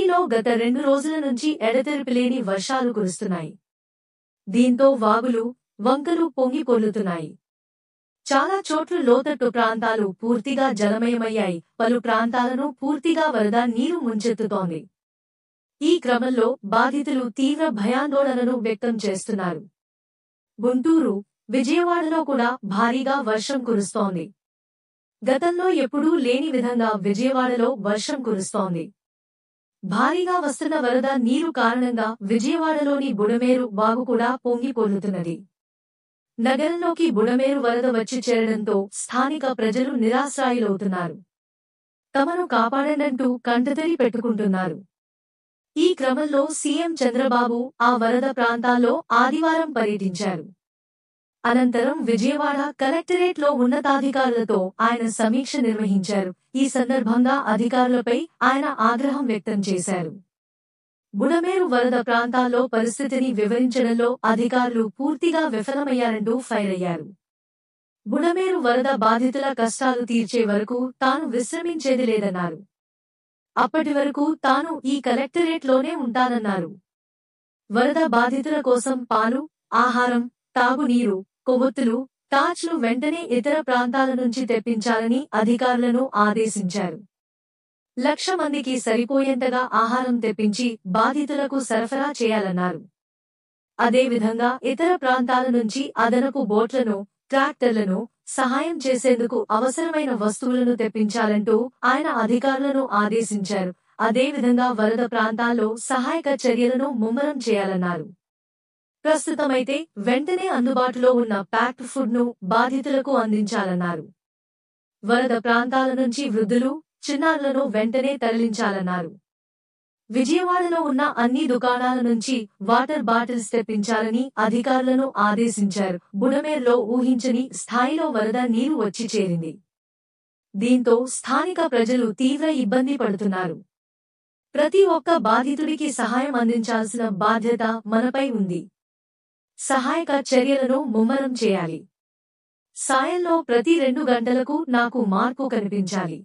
ఏపీలో గత 2 రోజుల నుంచి ఎడతెరిపిలేని వర్షాలు కురుస్తున్నాయి. దీంతో వాగులు, వంకలు పొంగి పొర్లుతున్నాయి. చాలా చోట్ల లోతట్టు ప్రాంతాలు పూర్తిగా జలమయమయ్యాయి. పలు ప్రాంతాలను పూర్తిగా వరద నీరు ముంచెత్తుతోంది. ఈ క్రమంలో బాధితులు తీవ్ర భయాందోళనను వ్యక్తం చేస్తున్నారు. గుంటూరు, విజయవాడలో కూడా భారీగా వర్షం కురుస్తోంది. గతంలో ఎప్పుడూ లేని విధంగా విజయవాడలో వర్షం కురుస్తోంది. భారీగా వస్తున్న వరద నీరు కారణంగా విజయవాడలోని బుడమేరు వాగు కూడా పొంగి పొర్లుతున్నది. నగరంలోకి బుడమేరు వరద వచ్చి చేరడంతో స్థానిక ప్రజలు నిరాశ్రయులవుతున్నారు. తమను కాపాడండంటూ కంటతడి పెట్టుకుంటున్నారు. ఈ క్రమంలో సీఎం చంద్రబాబు ఆ వరద ప్రాంతాల్లో ఆదివారం పర్యటించారు. అనంతరం విజయవాడ కలెక్టరేట్లో ఉన్నతాధికారులతో ఆయన సమీక్ష నిర్వహించారు. ఈ సందర్భంగా అధికారులపై ఆయన ఆగ్రహం వ్యక్తం చేశారు. బుడమేరు వరద ప్రాంతాల్లో పరిస్థితిని వివరించడంలో అధికారులు పూర్తిగా విఫలమయ్యారంటూ ఫైర్ అయ్యారు. బుడమేరు వరద బాధితుల కష్టాలు తీర్చే వరకు తాను విశ్రమించేది లేదన్నారు. అప్పటి వరకు తాను ఈ కలెక్టరేట్లోనే ఉంటానన్నారు. వరద బాధితుల కోసం పాలు, ఆహారం, తాగునీరు, కొవ్వొత్తులు, టార్చ్లు వెంటనే ఇతర ప్రాంతాల నుంచి తెప్పించాలని అధికారులను ఆదేశించారు. 1,00,000 మందికి సరిపోయేంతగా ఆహారం తెప్పించి బాధితులకు సరఫరా చేయాలన్నారు. అదేవిధంగా ఇతర ప్రాంతాల నుంచి అదనపు బోట్లను, ట్రాక్టర్లను, సహాయం చేసేందుకు అవసరమైన వస్తువులను తెప్పించాలంటూ ఆయన అధికారులను ఆదేశించారు. అదేవిధంగా వరద ప్రాంతాల్లో సహాయక చర్యలను ముమ్మరం చేయాలన్నారు. ప్రస్తుతమైతే వెంటనే అందుబాటులో ఉన్న ప్యాక్డ్ ఫుడ్ను బాధితులకు అందించాలన్నారు. వరద ప్రాంతాల నుంచి వృద్ధులు, చిన్నారులను వెంటనే తరలించాలన్నారు. విజయవాడలో ఉన్న అన్ని దుకాణాల నుంచి వాటర్ బాటిల్స్ తెప్పించాలని అధికారులను ఆదేశించారు. బుడమేరులో ఊహించని స్థాయిలో వరద నీరు వచ్చి చేరింది. దీంతో స్థానిక ప్రజలు తీవ్ర ఇబ్బంది పడుతున్నారు. ప్రతి ఒక్క బాధితుడికి సహాయం అందించాల్సిన బాధ్యత మనపై ఉంది. సహాయక చర్యలను ముమ్మరం చేయాలి. సాయంలో ప్రతి 2 గంటలకు నాకు మార్పు కనిపించాలి.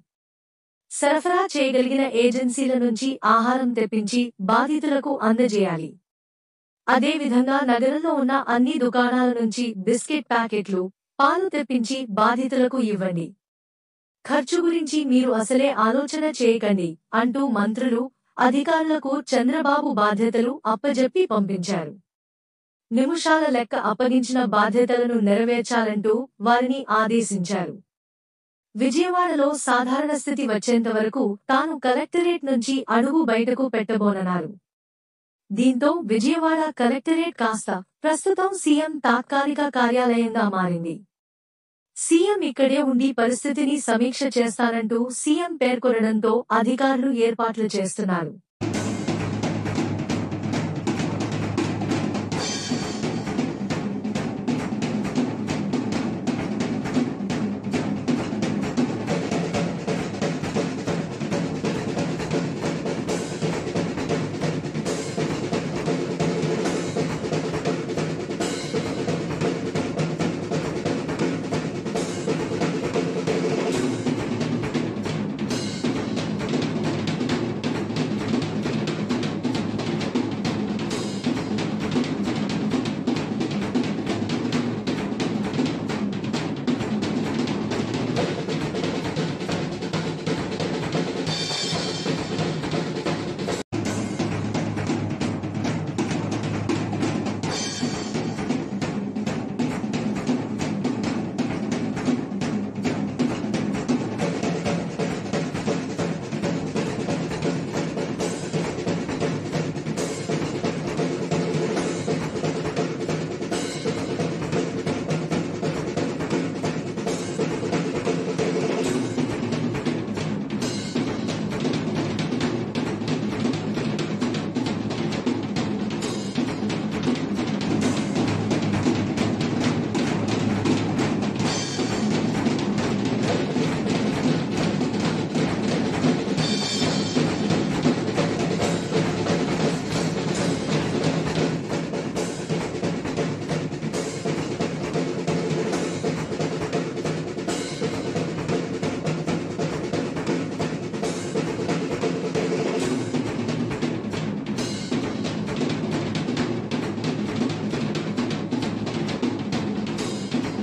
సరఫరా చేయగలిగిన ఏజెన్సీల నుంచి ఆహారం తెప్పించి బాధితులకు అందజేయాలి. అదేవిధంగా నగరంలో ఉన్న అన్ని దుకాణాల నుంచి బిస్కెట్ ప్యాకెట్లు, పాలు తెప్పించి బాధితులకు ఇవ్వండి. ఖర్చు గురించి మీరు అసలే ఆలోచన చేయకండి అంటూ మంత్రులు, అధికారులకు చంద్రబాబు బాధ్యతలు అప్పజెప్పి పంపించారు. నిమిషాల లెక్క అప్పగించిన బాధ్యతలను నెరవేర్చాలంటూ వారిని ఆదేశించారు. విజయవాడలో సాధారణ స్థితి వచ్చేంత వరకు తాను కలెక్టరేట్ నుంచి అడుగు బయటకు పెట్టబోనన్నారు. దీంతో విజయవాడ కలెక్టరేట్ కాస్త ప్రస్తుతం సీఎం తాత్కాలిక కార్యాలయంగా మారింది. సీఎం ఇక్కడే ఉండి పరిస్థితిని సమీక్ష చేస్తానంటూ సీఎం పేర్కొనడంతో అధికారులు ఏర్పాట్లు చేస్తున్నారు.